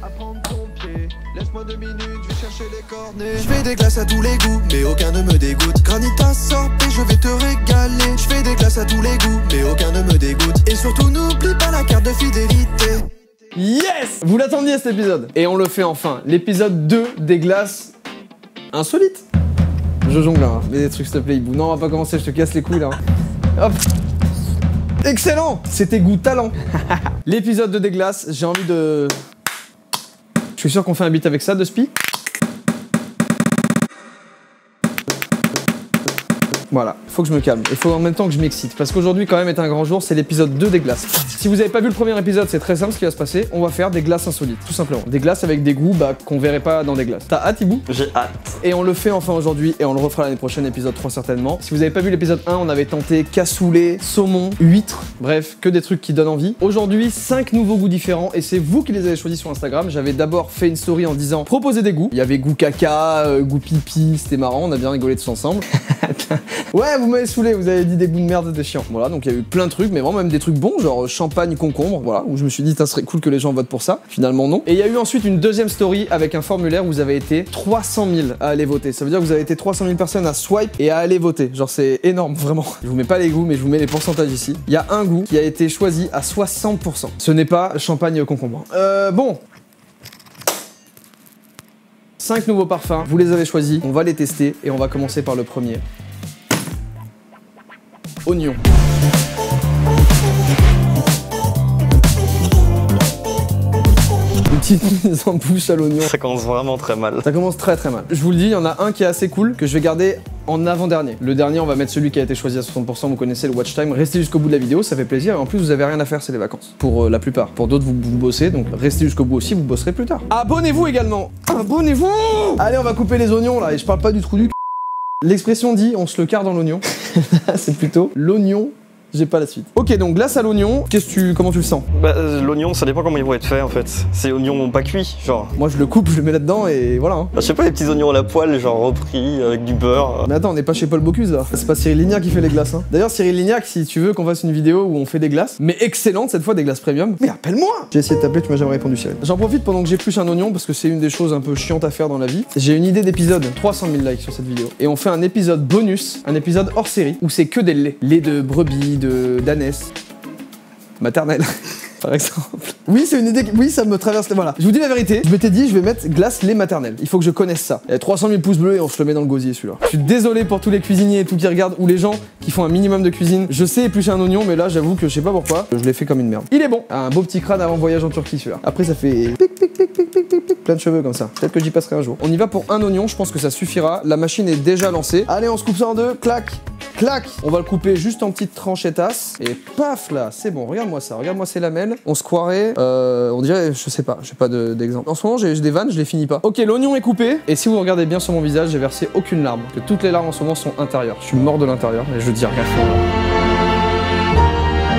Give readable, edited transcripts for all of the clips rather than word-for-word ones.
à prendre ton pied. Laisse-moi 2 minutes, je vais chercher les cornets. Je fais des glaces à tous les goûts, mais aucun ne me dégoûte. Granita sortez, je vais te régaler. Je fais des glaces à tous les goûts, mais aucun ne me dégoûte. Et surtout n'oublie pas la carte de fidélité. Yes! Vous l'attendiez cet épisode. Et on le fait enfin. L'épisode 2 des glaces insolites. Je jongle là, mets des trucs s'il te plaît, Ibou. Non, on va pas commencer, je te casse les couilles là. Hop. Excellent! C'était goût talent. L'épisode 2 des glaces, j'ai envie de... Je suis sûr qu'on fait un beat avec ça, de Spi. Voilà, faut que je me calme. Il faut en même temps que je m'excite. Parce qu'aujourd'hui, quand même, est un grand jour. C'est l'épisode 2 des glaces. Si vous avez pas vu le premier épisode, c'est très simple ce qui va se passer. On va faire des glaces insolites, tout simplement. Des glaces avec des goûts qu'on verrait pas dans des glaces. T'as hâte, Ibou? J'ai hâte. Et on le fait enfin aujourd'hui. Et on le refera l'année prochaine, épisode 3 certainement. Si vous avez pas vu l'épisode 1, on avait tenté cassoulet, saumon, huître. Bref, que des trucs qui donnent envie. Aujourd'hui, 5 nouveaux goûts différents. Et c'est vous qui les avez choisis sur Instagram. J'avais d'abord fait une story en disant proposez des goûts. Il y avait goût caca, goût pipi. C'était marrant, on a bien rigolé tous ensemble. Ouais, vous m'avez saoulé, vous avez dit des goûts de merde, c'était chiant. Voilà, donc il y a eu plein de trucs, mais vraiment même des trucs bons, genre champagne, concombre, voilà, où je me suis dit, ça serait cool que les gens votent pour ça. Finalement, non. Et il y a eu ensuite une deuxième story avec un formulaire où vous avez été 300 000 à aller voter. Ça veut dire que vous avez été 300 000 personnes à swipe et à aller voter. Genre, c'est énorme, vraiment. Je vous mets pas les goûts, mais je vous mets les pourcentages ici. Il y a un goût qui a été choisi à 60%. Ce n'est pas champagne concombre. Bon. 5 nouveaux parfums, vous les avez choisis, on va les tester et on va commencer par le premier. Oignon. Une petite mise en bouche à l'oignon. Ça commence vraiment très mal. Ça commence très très mal. Je vous le dis, il y en a un qui est assez cool que je vais garder en avant-dernier. Le dernier, on va mettre celui qui a été choisi à 60%, vous connaissez le watch time. Restez jusqu'au bout de la vidéo, ça fait plaisir. Et en plus, vous avez rien à faire, c'est les vacances. Pour la plupart. Pour d'autres, vous bossez, donc restez jusqu'au bout aussi, vous bosserez plus tard. Abonnez-vous également. Abonnez-vous. Allez, on va couper les oignons là, et je parle pas du trou du c***. L'expression dit, on se le carre dans l'oignon. C'est plutôt l'oignon. J'ai pas la suite. Ok, donc glace à l'oignon, comment tu le sens? Bah, l'oignon, ça dépend comment il va être fait en fait. C'est oignon pas cuit, genre. Moi je le coupe, je le mets là-dedans et voilà. Hein. Bah, je sais pas, les petits oignons à la poêle, genre repris avec du beurre. Mais attends, on n'est pas chez Paul Bocuse là. C'est pas Cyril Lignac qui fait les glaces. Hein. D'ailleurs, Cyril Lignac, si tu veux qu'on fasse une vidéo où on fait des glaces, mais excellente cette fois, des glaces premium, mais appelle-moi. J'ai essayé de t'appeler, tu m'as jamais répondu, Cyril. J'en profite pendant que j'épluche un oignon parce que c'est une des choses un peu chiantes à faire dans la vie. J'ai une idée d'épisode, 300 000 likes sur cette vidéo. Et on fait un épisode bonus, un épisode hors série, où c'est que des laits. Lait de brebis, d'ânesse. Maternelle, par exemple. Oui, c'est une idée. Oui, ça me traverse. Voilà. Je vous dis la vérité. Je m'étais dit, je vais mettre glace lait maternelle. Il faut que je connaisse ça. Il y a 300 000 pouces bleus et on se le met dans le gosier celui-là. Je suis désolé pour tous les cuisiniers et tout qui regardent ou les gens qui font un minimum de cuisine. Je sais éplucher un oignon, mais là, j'avoue que je sais pas pourquoi. Je l'ai fait comme une merde. Il est bon. Un beau petit crâne avant voyage en Turquie celui-là. Après, ça fait pic, pic, pic, pic, pic, pic, pic, plein de cheveux comme ça. Peut-être que j'y passerai un jour. On y va pour un oignon. Je pense que ça suffira. La machine est déjà lancée. Allez, on se coupe ça en deux. Clac. Clac. On va le couper juste en petites tranchettas. Et paf là, c'est bon, regarde-moi ça, regarde-moi ces lamelles. On se croirait, on dirait, je sais pas, j'ai pas d'exemple. En ce moment, j'ai des vannes, je les finis pas. Ok, l'oignon est coupé. Et si vous regardez bien sur mon visage, j'ai versé aucune larme. Que toutes les larmes en ce moment sont intérieures. Je suis mort de l'intérieur et je dis rien.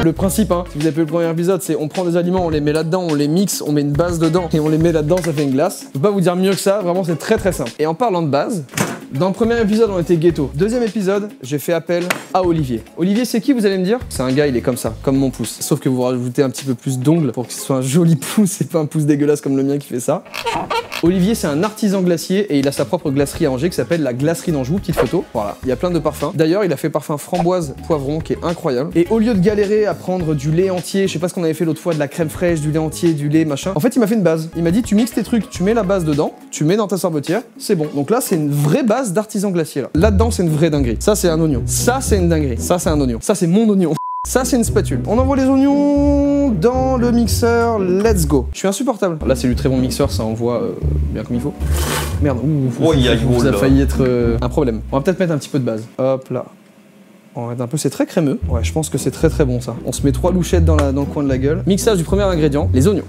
Le principe, hein, si vous avez vu le premier épisode, c'est on prend des aliments, on les met là-dedans, on les mixe, on met une base dedans et on les met là-dedans, ça fait une glace. Je peux pas vous dire mieux que ça, vraiment c'est très très simple. Et en parlant de base, dans le premier épisode, on était ghetto. Deuxième épisode, j'ai fait appel à Olivier. Olivier, c'est qui, vous allez me dire? C'est un gars, il est comme ça, comme mon pouce. Sauf que vous rajoutez un petit peu plus d'ongles pour que ce soit un joli pouce et pas un pouce dégueulasse comme le mien qui fait ça. Olivier, c'est un artisan glacier et il a sa propre glacerie à Angers qui s'appelle la Glacerie d'Anjou. Petite photo, voilà. Il y a plein de parfums. D'ailleurs, il a fait parfum framboise poivron qui est incroyable. Et au lieu de galérer à prendre du lait entier, je sais pas ce qu'on avait fait l'autre fois, de la crème fraîche, du lait entier, du lait machin. En fait, il m'a fait une base. Il m'a dit, tu mixes tes trucs, tu mets la base dedans, tu mets dans ta sorbetière, c'est bon. Donc là, c'est une vraie base d'artisan glacier là. Là-dedans, c'est une vraie dinguerie. Ça, c'est un oignon. Ça, c'est une dinguerie. Ça, c'est un oignon. Ça, c'est mon oignon. Ça, c'est une spatule. On envoie les oignons dans le mixeur. Let's go. Je suis insupportable. Là, c'est du très bon mixeur. Ça envoie bien comme il faut. Merde. Ça a failli être un problème. On va peut-être mettre un petit peu de base. Hop là. On arrête un peu. C'est très crémeux. Ouais, je pense que c'est très très bon ça. On se met 3 louchettes dans le coin de la gueule. Mixage du premier ingrédient, les oignons.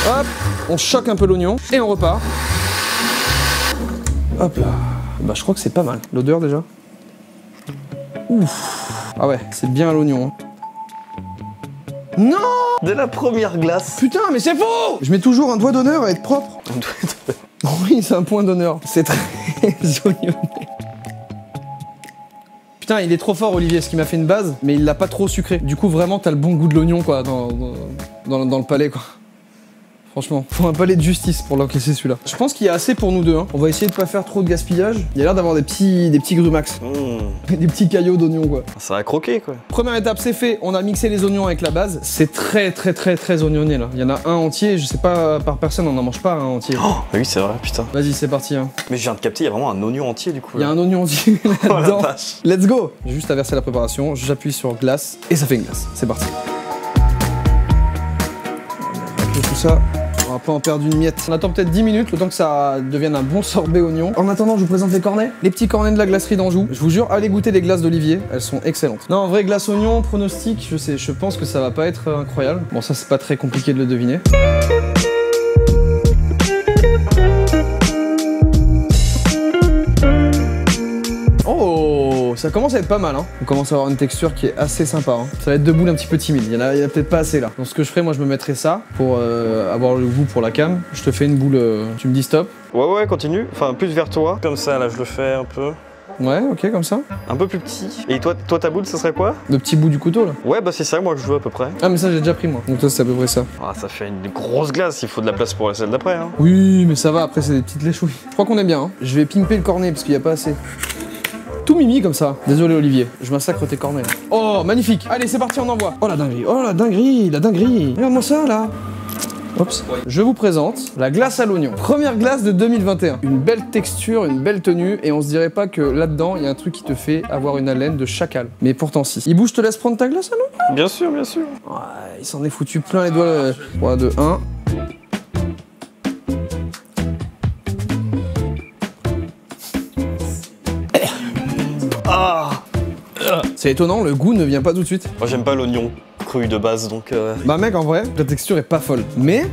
Hop. On choque un peu l'oignon et on repart. Hop là. Bah, je crois que c'est pas mal. L'odeur déjà. Ouf. Ah ouais, c'est bien l'oignon. Hein. Non! Dès la première glace. Putain, mais c'est faux! Je mets toujours un doigt d'honneur à être propre. Oui, c'est un point d'honneur. C'est très oignonné. Putain, il est trop fort Olivier, ce qui m'a fait une base, mais il l'a pas trop sucré. Du coup, vraiment, t'as le bon goût de l'oignon quoi dans le palais quoi. Franchement, faut un palais de justice pour l'encaisser celui-là. Je pense qu'il y a assez pour nous deux. Hein. On va essayer de pas faire trop de gaspillage. Il y a l'air d'avoir des petits grumax. Des petits caillots d'oignons quoi. Ça va croquer quoi. Première étape, c'est fait. On a mixé les oignons avec la base. C'est très oignonné là. Il y en a un entier. Je sais pas, par personne, on n'en mange pas un entier. Oh, oui, c'est vrai, putain. Vas-y, c'est parti. Hein. Mais je viens de capter, il y a vraiment un oignon entier du coup. Il y a un oignon entier là-dedans. Let's go. J'ai juste à verser la préparation. J'appuie sur glace et ça fait une glace. C'est parti. On va tout ça. On va pas en perdre une miette. On attend peut-être 10 minutes, le temps que ça devienne un bon sorbet oignon. En attendant, je vous présente les cornets. Les petits cornets de la glacerie d'Anjou. Je vous jure, allez goûter les glaces d'Olivier. Elles sont excellentes. Non, en vrai, glace oignon, pronostic, je pense que ça va pas être incroyable. Bon, ça, c'est pas très compliqué de le deviner. Oh, ça commence à être pas mal, hein. On commence à avoir une texture qui est assez sympa, hein. Ça va être deux boules un petit peu timides, il y en a peut-être pas assez là. Donc ce que je ferai, moi je me mettrai ça pour avoir le goût pour la cam. Je te fais une boule, tu me dis stop. Ouais, continue. Enfin, plus vers toi. Comme ça, là, je le fais un peu. Ouais, ok, comme ça. Un peu plus petit. Et toi ta boule, ça serait quoi? Le petit bout du couteau là. Ouais, bah c'est ça, moi, que je veux à peu près. Ah, mais ça j'ai déjà pris moi. Donc toi c'est à peu près ça. Ah, ça fait une grosse glace, il faut de la place pour celle d'après, hein. Oui, mais ça va, après c'est des petites léchouilles. Je crois qu'on est bien, hein. Je vais pimper le cornet parce qu'il y a pas assez. Tout mimi comme ça. Désolé Olivier, je massacre tes cornets là. Oh, magnifique. Allez, c'est parti, on envoie. Oh la dinguerie, la dinguerie. Regarde-moi ça là. Oups. Je vous présente la glace à l'oignon. Première glace de 2021. Une belle texture, une belle tenue, et on se dirait pas que là-dedans, il y a un truc qui te fait avoir une haleine de chacal. Mais pourtant si. Ibou, je te laisse prendre ta glace à l'oignon? Bien sûr, bien sûr. Ouais, il s'en est foutu plein les doigts. 3, 2, 1. Ah. C'est étonnant, le goût ne vient pas tout de suite. Moi, j'aime pas l'oignon cru de base, donc... Bah mec, en vrai, la texture est pas folle. Mais...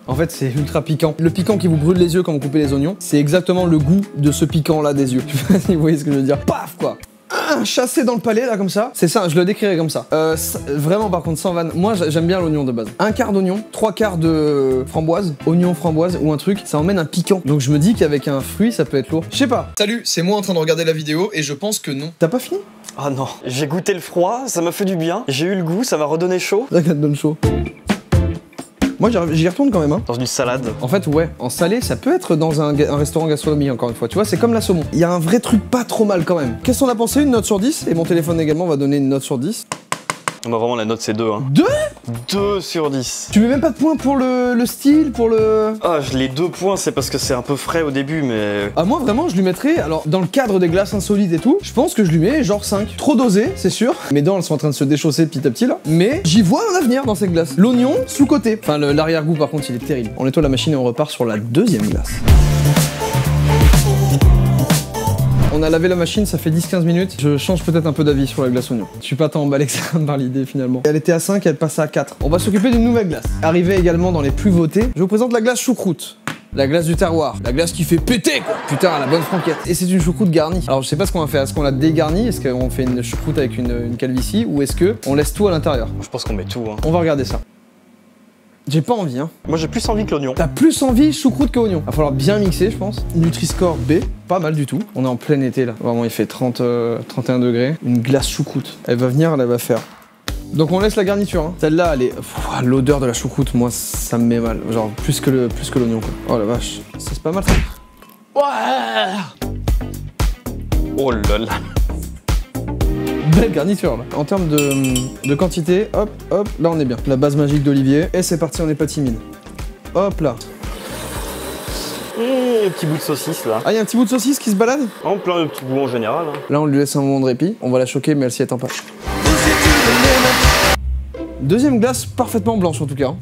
en fait, c'est ultra piquant. Le piquant qui vous brûle les yeux quand vous coupez les oignons, c'est exactement le goût de ce piquant-là des yeux. Je sais pas si vous voyez ce que je veux dire. Paf, quoi. Chassé dans le palais, là, comme ça. C'est ça, je le décrirais comme ça. Vraiment, par contre, sans vanne, moi, j'aime bien l'oignon de base. Un quart d'oignon, 3 quarts de framboise, oignon, framboise ou un truc, ça emmène un piquant. Donc je me dis qu'avec un fruit, ça peut être lourd. Je sais pas. Salut, c'est moi en train de regarder la vidéo et je pense que non. T'as pas fini? Ah non, j'ai goûté le froid, ça m'a fait du bien. J'ai eu le goût, ça m'a redonné chaud. Ça te donne chaud. Moi j'y retourne quand même hein. Dans une salade. En fait ouais, en salé ça peut être dans un restaurant gastronomique encore une fois. Tu vois c'est comme la saumon. Il y a un vrai truc pas trop mal quand même. Qu'est-ce qu'on a pensé? Une note sur 10? Et mon téléphone également va donner une note sur 10. Bah vraiment la note c'est 2 hein. 2? 2 sur 10. Tu mets même pas de points pour le style, pour le... Ah les 2 points c'est parce que c'est un peu frais au début mais... Ah moi vraiment je lui mettrais, alors dans le cadre des glaces insolites et tout, je pense que je lui mets genre 5. Trop dosé c'est sûr. Mes dents elles sont en train de se déchausser petit à petit là. Mais j'y vois un avenir dans cette glace. L'oignon sous-côté. Enfin l'arrière-goût par contre il est terrible. On nettoie la machine et on repart sur la deuxième glace. On a lavé la machine, ça fait 10-15 minutes. Je change peut-être un peu d'avis sur la glace oignon. Je suis pas tant emballé que ça par l'idée finalement. Elle était à 5, elle passe à 4. On va s'occuper d'une nouvelle glace. Arrivée également dans les plus votées, je vous présente la glace choucroute. La glace du terroir, la glace qui fait péter quoi. Putain, la bonne franquette. Et c'est une choucroute garnie. Alors je sais pas ce qu'on va faire. Est-ce qu'on la dégarnie? Est-ce qu'on fait une choucroute avec une calvitie? Ou est-ce qu'on laisse tout à l'intérieur? Je pense qu'on met tout hein. On va regarder ça. J'ai pas envie hein. Moi j'ai plus envie que l'oignon. T'as plus envie choucroute que oignon. Va falloir bien mixer je pense. Nutri-Score B, pas mal du tout. On est en plein été là. Vraiment il fait 31 degrés. Une glace choucroute. Elle va venir, elle va faire. Donc on laisse la garniture hein. Celle-là elle est... l'odeur de la choucroute moi ça me met mal. Genre plus que l'oignon quoi. Oh la vache. C'est pas mal ça. Ouais. Oh là là. Belle garniture là. En termes de quantité, hop, hop, là on est bien. La base magique d'Olivier. Et c'est parti, on n'est pas timide. Hop là. Un petit bout de saucisse là. Ah, il y a un petit bout de saucisse qui se balade? En plein de petits bouts en général. Hein. Là on lui laisse un moment de répit. On va la choquer mais elle s'y attend pas. Deuxième glace parfaitement blanche en tout cas.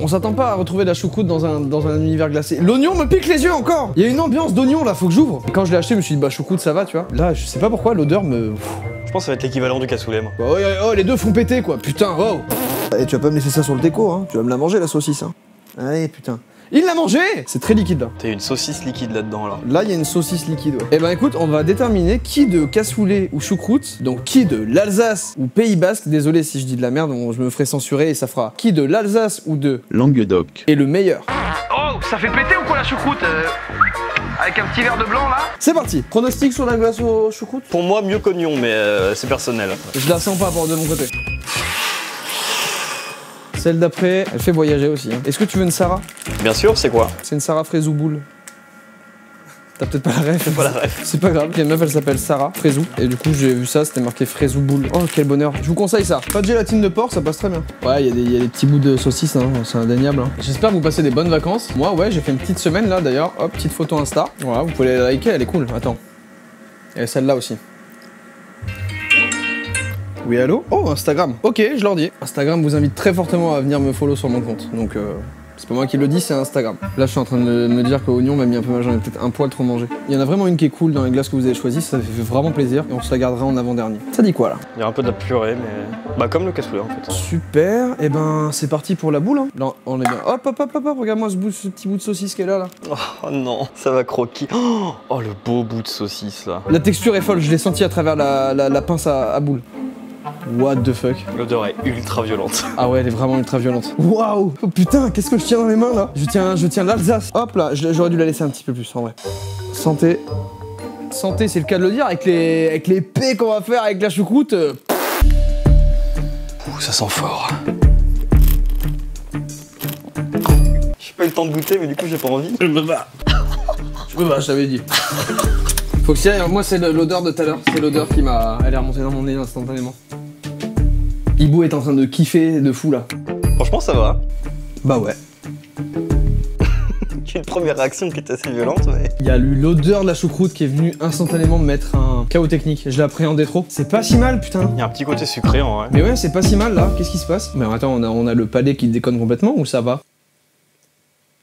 On s'attend pas à retrouver de la choucroute dans un univers glacé. L'oignon me pique les yeux encore. Il y a une ambiance d'oignon là, faut que j'ouvre. Quand je l'ai acheté, je me suis dit bah choucroute ça va, tu vois. Là, je sais pas pourquoi l'odeur me... Je pense que ça va être l'équivalent du cassoulet moi. Oh, les deux font péter quoi, putain, wow. Et tu vas pas me laisser ça sur le déco, hein. Tu vas me la manger la saucisse, hein. Allez, putain. Il l'a mangé! C'est très liquide là. T'as une saucisse liquide là-dedans là. Là, il y a une saucisse liquide, ouais. Et ben écoute, on va déterminer qui de cassoulet ou choucroute, donc qui de l'Alsace ou Pays Basque, désolé si je dis de la merde, je me ferai censurer et ça fera qui de l'Alsace ou de Languedoc est le meilleur. Oh, ça fait péter ou quoi la choucroute avec un petit verre de blanc là. C'est parti. Pronostic sur la glace aux choucroutes? Pour moi, mieux qu'oignon, mais c'est personnel. Je la sens pas de mon côté. Celle d'après, elle fait voyager aussi. Hein. Est-ce que tu veux une Sarah? Bien sûr, c'est quoi? C'est une Sarah fraise ou boule. T'as peut-être pas la ref. Pas la ref. C'est pas grave. Il y a une meuf, elle s'appelle Sarah Fraisou. Et du coup, j'ai vu ça, c'était marqué fraise ou boule. Oh, quel bonheur. Je vous conseille ça. Pas de gélatine de porc, ça passe très bien. Ouais, il y a des petits bouts de saucisse, hein. C'est indéniable. Hein. J'espère que vous passez des bonnes vacances. Moi, ouais, j'ai fait une petite semaine là d'ailleurs. Hop, petite photo Insta. Voilà, vous pouvez la liker, elle est cool. Attends. Et celle-là aussi. Oui, allô? Oh, Instagram. Ok, je leur dis. Instagram vous invite très fortement à venir me follow sur mon compte. Donc, c'est pas moi qui le dis, c'est Instagram. Là, je suis en train de me dire que l'oignon m'a mis un peu mal, j'en ai peut-être un poil trop mangé. Il y en a vraiment une qui est cool dans les glaces que vous avez choisies, ça fait vraiment plaisir et on se la gardera en avant-dernier. Ça dit quoi là? Il y a un peu de la purée, mais. Bah, comme le cassoulet en fait. Super, et ben c'est parti pour la boule. Hein. Là, on est bien. Hop, hop, hop, hop, hop. Regarde-moi ce petit bout de saucisse qui est là. Oh non, ça va croquer. Oh, le beau bout de saucisse là. La texture est folle, je l'ai senti à travers la pince à boule. What the fuck? L'odeur est ultra violente. Ah ouais, elle est vraiment ultra violente. Waouh! Oh putain, qu'est-ce que je tiens dans les mains là? Je tiens l'Alsace. Hop là, j'aurais dû la laisser un petit peu plus en vrai. Santé. Santé, c'est le cas de le dire, avec les pets qu'on va faire avec la choucroute. Ouh, ça sent fort. J'ai pas eu le temps de goûter, mais du coup j'ai pas envie. Je peux pas, je t'avais dit. Faut que ça, moi c'est l'odeur de tout à l'heure, c'est l'odeur qui m'a... Elle est remontée dans mon nez instantanément. Ibou est en train de kiffer de fou là. Franchement ça va. Bah ouais. J'ai une première réaction qui était assez violente mais... Il y a eu l'odeur de la choucroute qui est venue instantanément me mettre un chaos technique. Je l'appréhendais trop. C'est pas si mal putain. Il y a un petit côté sucré en vrai. Mais ouais c'est pas si mal là, qu'est-ce qui se passe? Mais attends, on a le palais qui déconne complètement ou ça va?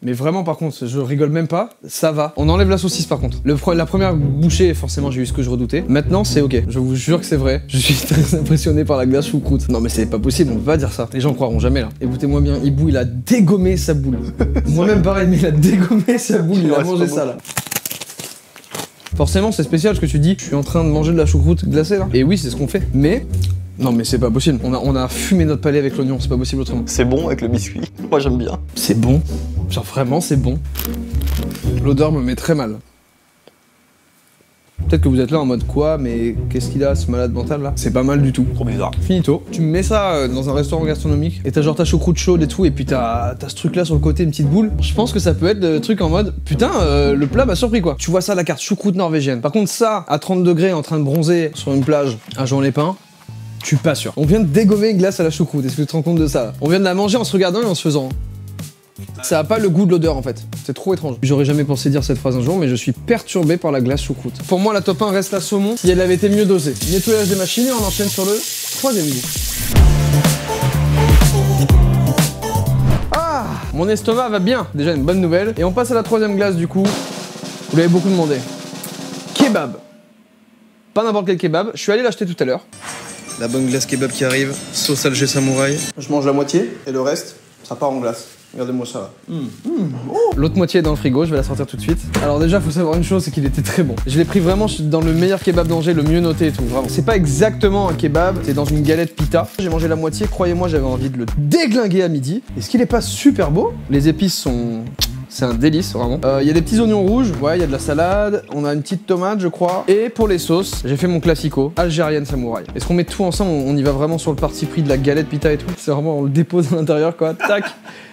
Mais vraiment par contre, je rigole même pas, ça va. On enlève la saucisse par contre. La première bouchée, forcément j'ai eu ce que je redoutais. Maintenant c'est ok, je vous jure que c'est vrai. Je suis très impressionné par la glace choucroute. Non mais c'est pas possible, on peut pas dire ça. Les gens croiront jamais là. Écoutez-moi bien, Ibou il a dégommé sa boule. Moi-même pareil, mais il a dégommé sa boule, il a mangé ça là. Forcément c'est spécial ce que tu dis. Je suis en train de manger de la choucroute glacée là. Et oui c'est ce qu'on fait. Mais... Non mais c'est pas possible, on a fumé notre palais avec l'oignon, c'est pas possible autrement. C'est bon avec le biscuit, moi j'aime bien. C'est bon, genre vraiment c'est bon. L'odeur me met très mal. Peut-être que vous êtes là en mode quoi, mais qu'est-ce qu'il a ce malade mental là? C'est pas mal du tout. Trop bizarre. Finito. Tu me mets ça dans un restaurant gastronomique et t'as genre ta choucroute chaude et tout et puis t'as ce truc là sur le côté, une petite boule. Je pense que ça peut être le truc en mode putain le plat m'a surpris quoi. Tu vois ça à la carte choucroute norvégienne. Par contre ça, à 30 degrés en train de bronzer sur une plage à Jean-les-Pins, je suis pas sûr. On vient de dégommer une glace à la choucroute, est-ce que tu te rends compte de ça? On vient de la manger en se regardant et en se faisant. Ça a pas le goût de l'odeur en fait, c'est trop étrange. J'aurais jamais pensé dire cette phrase un jour, mais je suis perturbé par la glace choucroute. Pour moi la top 1 reste la saumon, si elle avait été mieux dosée. Nettoyage des machines et on enchaîne sur le 3ème goût. Ah, mon estomac va bien, déjà une bonne nouvelle. Et on passe à la 3ème glace du coup. Vous l'avez beaucoup demandé. Kebab. Pas n'importe quel kebab, je suis allé l'acheter tout à l'heure. La bonne glace kebab qui arrive, sauce Alger samouraï. Je mange la moitié et le reste, ça part en glace. Regardez-moi ça là. L'autre moitié est dans le frigo, je vais la sortir tout de suite. Alors déjà, faut savoir une chose, c'est qu'il était très bon. Je l'ai pris vraiment dans le meilleur kebab d'Angers, le mieux noté et tout, vraiment. C'est pas exactement un kebab, c'est dans une galette pita. J'ai mangé la moitié, croyez-moi, j'avais envie de le déglinguer à midi. Est-ce qu'il est pas super beau? Les épices sont... C'est un délice, vraiment. Il y a des petits oignons rouges, ouais, il y a de la salade, on a une petite tomate, je crois. Et pour les sauces, j'ai fait mon classico, algérienne samouraï. Est-ce qu'on met tout ensemble? On y va vraiment sur le parti pris de la galette pita et tout? C'est vraiment, on le dépose à l'intérieur, quoi. Tac.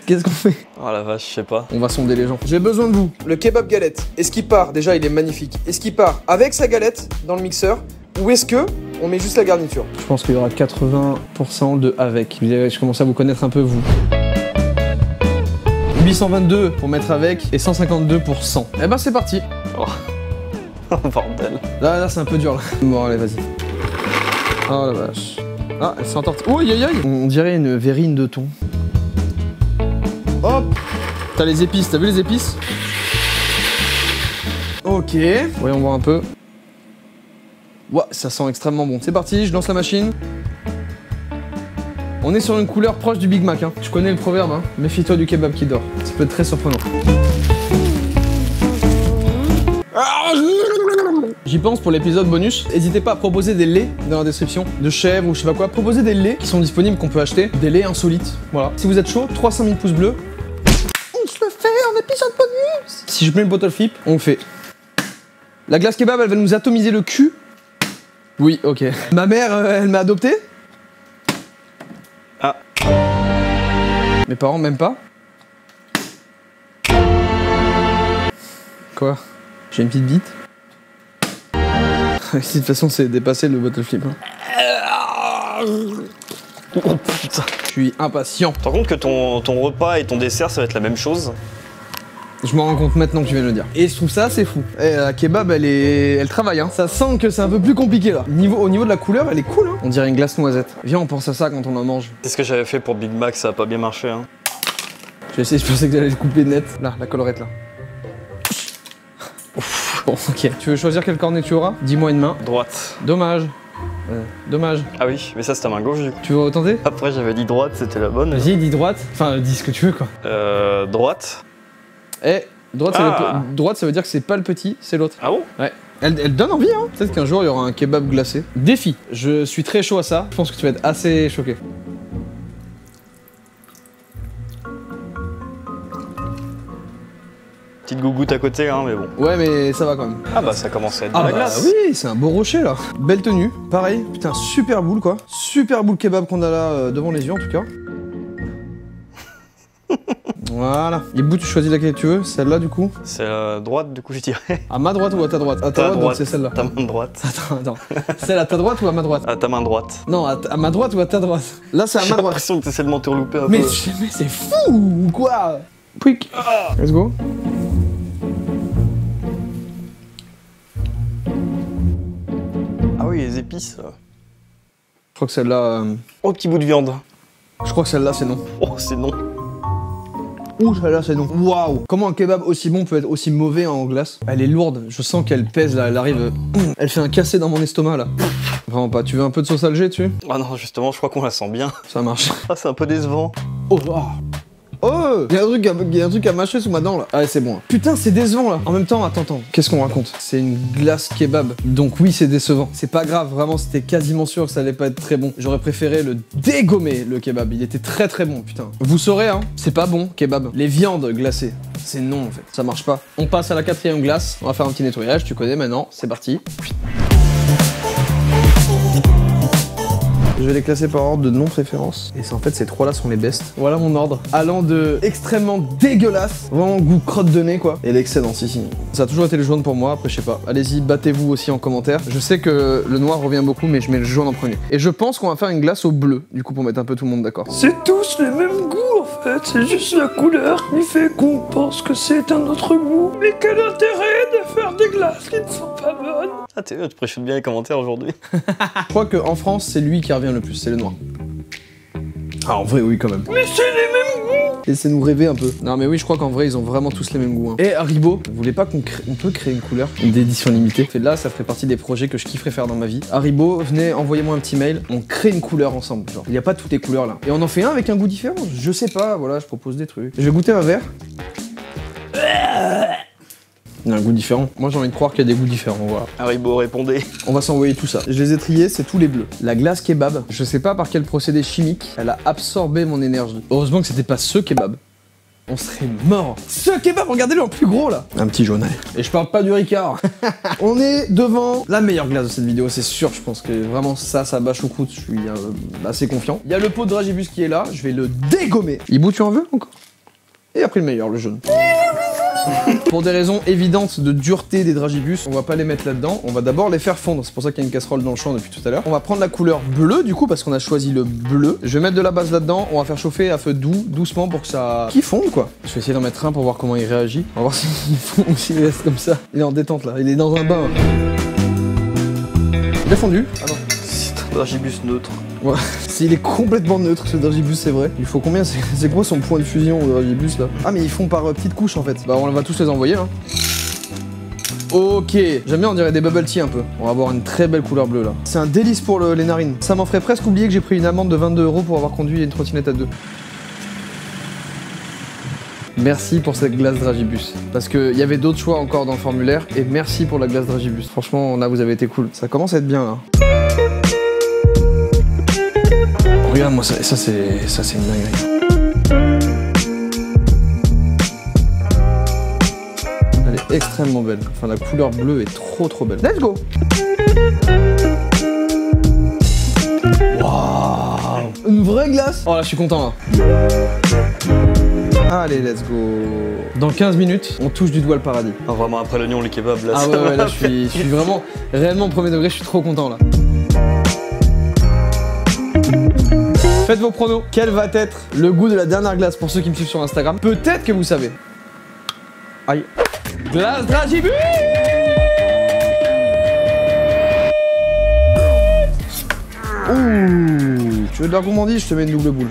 Qu'est-ce qu'on fait? Oh la vache, je sais pas. On va sonder les gens. J'ai besoin de vous. Le kebab galette, est-ce qu'il part? Déjà, il est magnifique. Est-ce qu'il part avec sa galette dans le mixeur? Ou est-ce que on met juste la garniture? Je pense qu'il y aura 80% de avec. Je commence à vous connaître un peu, vous. 822 pour mettre avec et 152 pour 100. Eh ben c'est parti. Oh, bordel. Là c'est un peu dur là. Bon allez vas-y. Oh la vache. Ah elle s'entortille. Oh aïe aïe aïe. On dirait une verrine de thon. Hop. T'as les épices, t'as vu les épices? Ok. Voyons voir un peu. Ouah, ça sent extrêmement bon. C'est parti, je lance la machine. On est sur une couleur proche du Big Mac, hein. Je connais le proverbe, hein. Méfie-toi du kebab qui dort. Ça peut être très surprenant. J'y pense pour l'épisode bonus. N'hésitez pas à proposer des laits dans la description, de chèvre ou je sais pas quoi. Proposez des laits qui sont disponibles, qu'on peut acheter. Des laits insolites, voilà. Si vous êtes chaud, 300 000 pouces bleus. On se le fait en épisode bonus. Si je mets le bottle flip, on le fait. La glace kebab, elle va nous atomiser le cul. Oui, ok. Ma mère, elle m'a adopté. Ah. Mes parents, même pas. Quoi? J'ai une petite bite. De toute façon, c'est dépassé le bottle flip. Hein. Oh putain. Je suis impatient. Tu te rends compte que ton repas et ton dessert, ça va être la même chose? Je m'en rends compte maintenant que tu viens de le dire. Et je trouve ça assez fou. Et la kebab, elle travaille. Hein. Ça sent que c'est un peu plus compliqué là. Au niveau de la couleur, elle est cool. Hein. On dirait une glace noisette. Viens, on pense à ça quand on en mange. C'est ce que j'avais fait pour Big Mac, ça a pas bien marché. Hein. J'ai essayé, je pensais que j'allais le couper net. Là, la collerette là. Ouf. Bon, ok. Tu veux choisir quel cornet tu auras? Dis-moi une main. Droite. Dommage. Dommage. Ah oui, mais ça c'est ta main gauche du coup. Tu veux tenter? Après j'avais dit droite, c'était la bonne. Vas-y, dis droite. Enfin, dis ce que tu veux quoi. Droite. Eh, droite, Ah. droite, ça veut dire que c'est pas le petit, c'est l'autre. Ah bon? Ouais. Elle donne envie, hein. Peut-être qu'un jour il y aura un kebab glacé. Défi. Je suis très chaud à ça. Je pense que tu vas être assez choqué. Petite gougoute à côté, hein, mais bon. Ouais, mais ça va quand même. Ah bah ça commence à être de Ah la bah glace. oui, c'est un beau rocher là. Belle tenue, pareil. Putain, super boule quoi. Super boule kebab qu'on a là devant les yeux en tout cas. Voilà. Les bouts, tu choisis laquelle tu veux. Celle-là du coup. C'est droite du coup je dirais. À ma droite ou à ta droite? À ta droite, donc c'est celle-là. Ta main droite. Attends. Celle à ta droite ou à ma droite? À ta main droite. Non, à ma droite ou à ta droite? Là, c'est à J'ai ma droite. l'impression que t'essaies de m'entourlouper un Mais peu. c'est fou ou quoi? Pouic. Let's go. Ah oui, les épices. Je crois que celle-là. Oh, petit bout de viande. Je crois que celle-là, c'est non. Oh, c'est non. Ouh, celle-là, c'est non. Waouh! Comment un kebab aussi bon peut être aussi mauvais en glace? Elle est lourde. Je sens qu'elle pèse là. Elle arrive. Elle fait un cassé dans mon estomac là. Vraiment pas. Tu veux un peu de sauce Alger dessus? Ah non, justement, je crois qu'on la sent bien. Ça marche. Ah, c'est un peu décevant. Oh! Oh! Il y a un truc à mâcher sous ma dent là. Ah, c'est bon. Là. Putain, c'est décevant là. En même temps, attends. Qu'est-ce qu'on raconte? C'est une glace kebab. Donc oui, c'est décevant. C'est pas grave, vraiment, c'était quasiment sûr que ça allait pas être très bon. J'aurais préféré le dégommer, le kebab. Il était très très bon, putain. Vous saurez, hein, c'est pas bon, kebab. Les viandes glacées, c'est non en fait. Ça marche pas. On passe à la 4e glace. On va faire un petit nettoyage, tu connais maintenant. C'est parti. Je vais les classer par ordre de non-préférence. Et en fait, ces trois-là sont les best. Voilà mon ordre. Allant de extrêmement dégueulasse, vraiment goût crotte de nez, quoi. Et l'excellence ici. Ça a toujours été le jaune pour moi, après je sais pas. Allez-y, battez-vous aussi en commentaire. Je sais que le noir revient beaucoup, mais je mets le jaune en premier. Et je pense qu'on va faire une glace au bleu, du coup, pour mettre un peu tout le monde d'accord. C'est tous le même goût en fait, c'est juste la couleur qui fait qu'on pense que c'est un autre goût. Mais quel intérêt de faire des glaces qui ne sont pas bonnes? Ah, tu préchutes bien les commentaires aujourd'hui. Je crois qu'en France, c'est lui qui revient le plus, c'est le noir. Ah, en vrai, oui, quand même. Mais c'est les mêmes goûts! Laissez-nous rêver un peu. Non, mais oui, je crois qu'en vrai, ils ont vraiment tous les mêmes goûts. Hein. Et Haribo, vous voulez pas qu'on peut créer une couleur d'édition limitée? Et là, ça ferait partie des projets que je kifferais faire dans ma vie. Haribo, venez, envoyez-moi un petit mail. On crée une couleur ensemble. Genre, il n'y a pas toutes les couleurs là. Et on en fait un avec un goût différent. Je sais pas, voilà, je propose des trucs. Je vais goûter un verre. Il y a un goût différent. Moi, j'ai envie de croire qu'il y a des goûts différents, voilà. Haribo, répondez. On va s'envoyer tout ça. Je les ai triés, c'est tous les bleus. La glace kebab, je sais pas par quel procédé chimique, elle a absorbé mon énergie. Heureusement que c'était pas ce kebab. On serait mort. Ce kebab, regardez-le en plus gros là. Un petit jaune. Et je parle pas du Ricard. On est devant la meilleure glace de cette vidéo, c'est sûr. Je pense que vraiment ça bat choucroute. Je suis assez confiant. Il y a le pot de dragibus qui est là. Je vais le dégommer. Hibou, tu en veux encore? Et après le meilleur, le jaune. Pour des raisons évidentes de dureté des dragibus, on va pas les mettre là-dedans, on va d'abord les faire fondre, c'est pour ça qu'il y a une casserole dans le champ depuis tout à l'heure. On va prendre la couleur bleue du coup parce qu'on a choisi le bleu. Je vais mettre de la base là-dedans, on va faire chauffer à feu doux, doucement pour que ça fonde quoi. Je vais essayer d'en mettre un pour voir comment il réagit. On va voir s'il fond ou s'il reste comme ça. Il est en détente là, il est dans un bain. Il a fondu. Ah non. C'est un dragibus neutre. Ouais. S'il est complètement neutre ce dragibus, c'est vrai. Il faut combien? C'est quoi son point de fusion au dragibus là? Ah mais ils font par petites couches en fait. Bah on va tous les envoyer hein. Ok, j'aime bien, on dirait des bubble tea un peu. On va avoir une très belle couleur bleue là. C'est un délice pour les narines. Ça m'en ferait presque oublier que j'ai pris une amende de 22 € pour avoir conduit une trottinette à deux. Merci pour cette glace dragibus. Parce qu'il y avait d'autres choix encore dans le formulaire. Et merci pour la glace dragibus. Franchement, là vous avez été cool. Ça commence à être bien là. Regarde moi, ça c'est une dinguerie. Allez, extrêmement belle. Enfin, la couleur bleue est trop belle. Let's go! Waouh! Une vraie glace! Oh là, je suis content là. Allez, let's go. Dans 15 minutes, on touche du doigt le paradis. Ah, vraiment, après l'oignon, le kebab, là, Ah ouais, là, je suis vraiment, réellement premier degré, je suis trop content là. Faites vos pronos. Quel va être le goût de la dernière glace pour ceux qui me suivent sur Instagram? Peut-être que vous savez. Aïe. Glace Dragibus! Ouh. Tu veux de la gourmandise? Je te mets une double boule.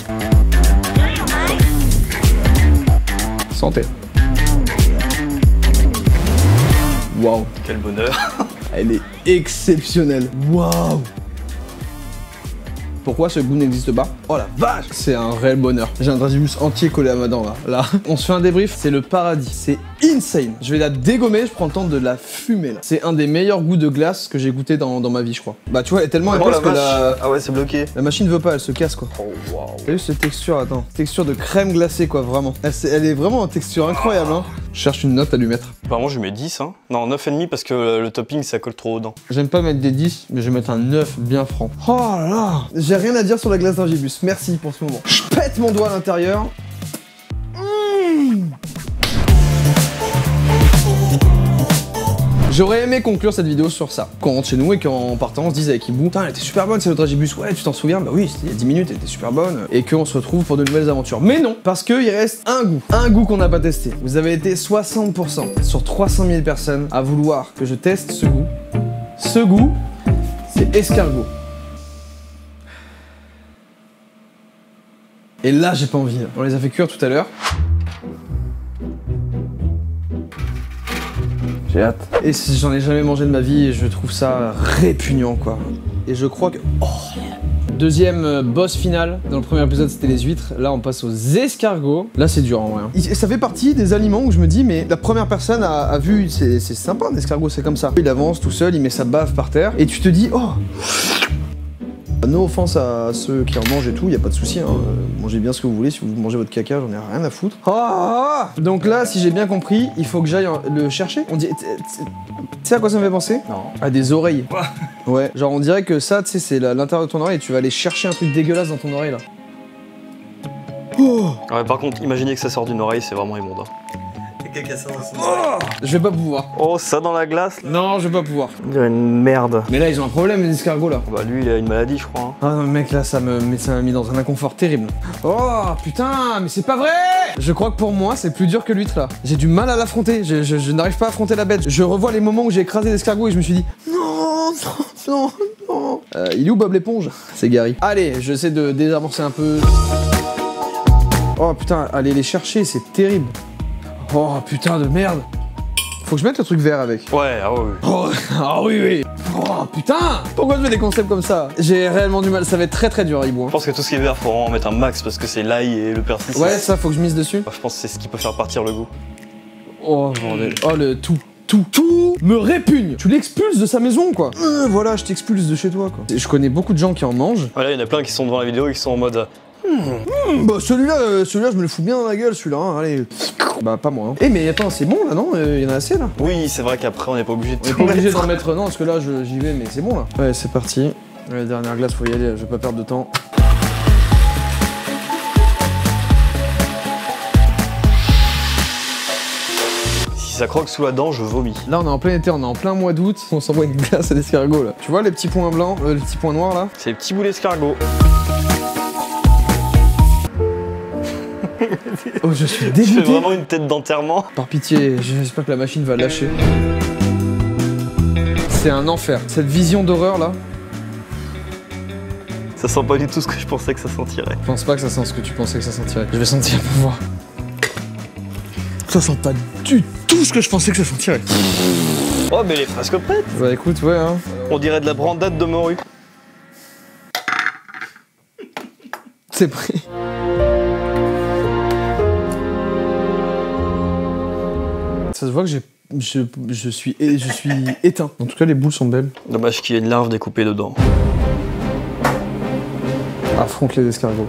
Santé. Waouh. Quel bonheur. Elle est exceptionnelle. Waouh. Pourquoi ce goût n'existe pas? Oh la vache! C'est un réel bonheur. J'ai un Dragibus entier collé à ma dent là. On se fait un débrief, c'est le paradis. C'est insane. Je vais la dégommer, je prends le temps de la fumer là. C'est un des meilleurs goûts de glace que j'ai goûté dans ma vie, je crois. Bah tu vois, elle est tellement épaisse que Ah ouais, c'est bloqué. la machine veut pas, elle se casse quoi. Oh waouh. T'as vu cette texture? Attends. Texture de crème glacée quoi, vraiment. Elle est vraiment en texture incroyable hein. Je cherche une note à lui mettre. Bah moi je mets 10 hein. Non, 9,5 parce que le topping ça colle trop aux dents. J'aime pas mettre des 10, mais je vais mettre un 9 bien franc. Oh là là! J'ai rien à dire sur la glace Dragibus. Merci pour ce moment. Je pète mon doigt à l'intérieur. J'aurais aimé conclure cette vidéo sur ça. Qu'on rentre chez nous et qu'en partant on se dise avec Ibou, putain elle était super bonne cette Dragibus, ouais tu t'en souviens? Bah oui, c'était il y a 10 minutes, elle était super bonne. Et qu'on se retrouve pour de nouvelles aventures. Mais non, parce qu'il reste un goût qu'on n'a pas testé. Vous avez été 60% sur 300 000 personnes à vouloir que je teste ce goût. Ce goût, c'est escargot. Et là j'ai pas envie. On les a fait cuire tout à l'heure. J'ai hâte. Et j'en ai jamais mangé de ma vie et je trouve ça répugnant quoi. Et je crois que... Oh. Deuxième boss final. Dans le premier épisode c'était les huîtres. Là on passe aux escargots. Là c'est dur en vrai. Et ça fait partie des aliments où je me dis mais la première personne a vu... C'est sympa un escargot, c'est comme ça. Il avance tout seul, il met sa baffe par terre. Et tu te dis oh. No offense à ceux qui en mangent et tout, y a pas de souci, hein. Mangez bien ce que vous voulez, si vous mangez votre caca, j'en ai rien à foutre. Donc là, si j'ai bien compris, il faut que j'aille le chercher. On dit, tu sais à quoi ça me fait penser? Non. À des oreilles. Ouais, genre on dirait que ça, tu sais, c'est l'intérieur de ton oreille et tu vas aller chercher un truc dégueulasse dans ton oreille là. Oh. Ouais, par contre, imaginez que ça sort d'une oreille, c'est vraiment immonde. Je vais pas pouvoir. Oh, ça dans la glace là. Non, je vais pas pouvoir. On dirait une merde. Mais là, ils ont un problème, les escargots là. Bah lui, il a une maladie, je crois. Hein. Ah non, mec, là, ça m'a mis dans un inconfort terrible. Oh putain, mais c'est pas vrai! Je crois que pour moi, c'est plus dur que l'huître là. J'ai du mal à l'affronter. Je n'arrive pas à affronter la bête. Je revois les moments où j'ai écrasé l'escargot et je me suis dit non. Il est où Bob l'éponge? C'est Gary. Allez, j'essaie de désamorcer un peu. Oh putain, allez les chercher, c'est terrible. Oh putain de merde. Faut que je mette le truc vert avec. Ouais, ah oui. Oh, ah oui. Oh putain. Pourquoi je fais des concepts comme ça? J'ai réellement du mal, ça va être très dur Ibou. Je pense que tout ce qui est vert, faut en mettre un max parce que c'est l'ail et le persil. Ouais, ça faut que je mise dessus. Je pense que c'est ce qui peut faire partir le goût. Oh bordel. Oh le tout me répugne. Tu l'expulses de sa maison quoi. Voilà, je t'expulse de chez toi quoi. Je connais beaucoup de gens qui en mangent. Voilà, il y en a plein qui sont devant la vidéo et qui sont en mode... Bah celui-là, je me le fous bien dans la gueule celui-là, hein. Allez. Bah pas moi. Hein. Eh mais attends, c'est bon là non? Il y en a assez là. Oui, c'est vrai qu'après on n'est pas obligé de On est pas obligé d'en mettre, non parce que là j'y vais mais c'est bon là. Ouais c'est parti. La dernière glace, faut y aller, je vais pas perdre de temps. Si ça croque sous la dent, je vomis. Là on est en plein été, on est en plein mois d'août, on s'envoie une glace à l'escargot là. Tu vois les petits points blancs, les petits points noirs là? C'est les petits bouts d'escargot. Oh je suis Je dégoûté. fais vraiment une tête d'enterrement. Par pitié, j'espère que la machine va lâcher. C'est un enfer. Cette vision d'horreur là. Ça sent pas du tout ce que je pensais que ça sentirait. Je pense pas que ça sent ce que tu pensais que ça sentirait. Je vais sentir pour voir. Ça sent pas du tout ce que je pensais que ça sentirait. Oh mais elle est presque prête. Bah écoute, ouais hein. On dirait de la brandade de morue. C'est pris. Ça se voit que je suis éteint. En tout cas, les boules sont belles. Dommage qu'il y ait une larve découpée dedans. Affronte les escargots.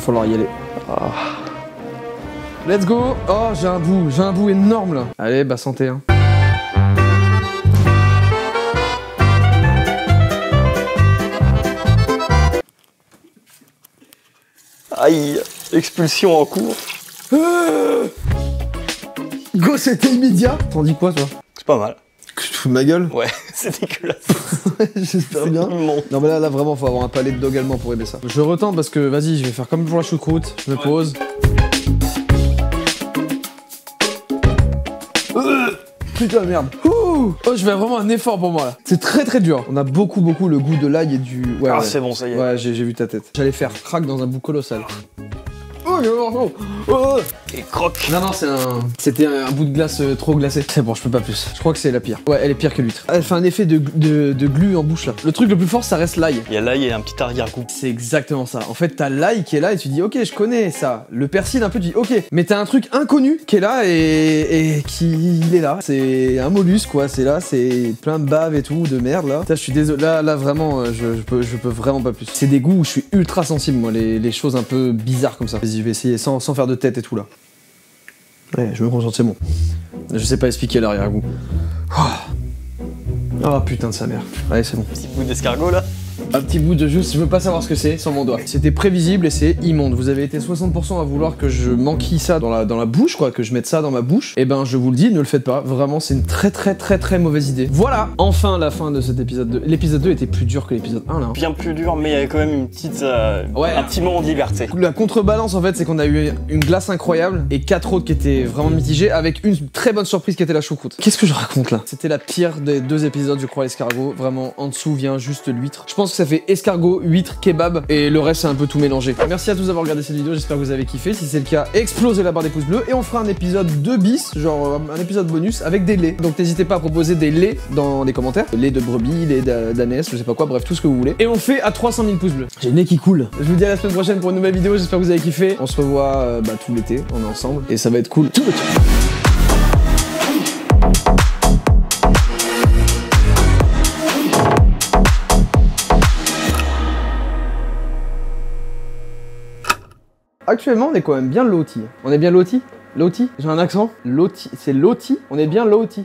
falloir y aller. Ah. Let's go. Oh, j'ai un bout énorme là. Allez, bah santé hein. Aïe, expulsion en cours. Go, c'était immédiat. T'en dis quoi toi? C'est pas mal. Tu te fous de ma gueule? Ouais, c'est dégueulasse. J'espère bien. Immonde. Non mais là vraiment faut avoir un palais de dog allemand pour aimer ça. Je retente parce que vas-y, je vais faire comme pour la choucroute. Je me pose. Putain merde. Ouh. Oh, je vais vraiment un effort pour moi là. C'est très dur. On a beaucoup le goût de l'ail et du... Ouais, Ah ouais. c'est bon, ça y est. Ouais, j'ai vu ta tête. J'allais faire crack dans un bout colossal. Oh, il y a un morceau. Oh. Et croque. Non, c'était un bout de glace trop glacé. C'est bon, je peux pas plus. Je crois que c'est la pire. Ouais, elle est pire que l'huître. Elle fait un effet de glu en bouche là. Le truc le plus fort, ça reste l'ail. Il y a l'ail et un petit arrière-goût. C'est exactement ça. En fait, t'as l'ail qui est là et tu dis ok, je connais ça. Le persil un peu, tu dis ok. Mais t'as un truc inconnu qui est là et qui il est là. C'est un mollusque quoi. C'est là, c'est plein de bave et tout, de merde là. Ça, je suis désolé. Là vraiment, je peux vraiment pas plus. C'est des goûts où je suis ultra sensible moi, les choses un peu bizarres comme ça. Vas-y, je vais essayer sans faire de tête et tout là. Ouais, je me concentre, c'est bon. Je sais pas expliquer l'arrière-goût. Oh putain de sa mère. Allez, c'est bon. Petit bout d'escargot là. Un petit bout de juste, je veux pas savoir ce que c'est sans mon doigt. C'était prévisible et c'est immonde. Vous avez été 60% à vouloir que je manquille ça dans la bouche, quoi, que je mette ça dans ma bouche. Et ben, je vous le dis, ne le faites pas. Vraiment, c'est une très mauvaise idée. Voilà, enfin la fin de cet épisode 2. L'épisode 2 était plus dur que l'épisode 1 là. Bien plus dur, mais il y avait quand même une petite, un petit moment de liberté. La contrebalance en fait, c'est qu'on a eu une glace incroyable et 4 autres qui étaient vraiment mitigés avec une très bonne surprise qui était la choucroute. Qu'est-ce que je raconte là? C'était la pire des 2 épisodes, je crois, l'escargot. Vraiment, en dessous vient juste l'huître. Je pense que ça fait escargot, huître, kebab et le reste c'est un peu tout mélangé. Merci à tous d'avoir regardé cette vidéo, j'espère que vous avez kiffé. Si c'est le cas, explosez la barre des pouces bleus et on fera un épisode 2 bis, genre un épisode bonus avec des laits. Donc n'hésitez pas à proposer des laits dans les commentaires. Lait de brebis, lait d'ânesse, je sais pas quoi, bref tout ce que vous voulez. Et on fait à 300 000 pouces bleus. J'ai le nez qui coule. Je vous dis à la semaine prochaine pour une nouvelle vidéo, j'espère que vous avez kiffé. On se revoit tout l'été, on est ensemble et ça va être cool. Tout le temps. Actuellement, on est quand même bien loti. On est bien loti? Loti? J'ai un accent? Loti. C'est loti? On est bien loti.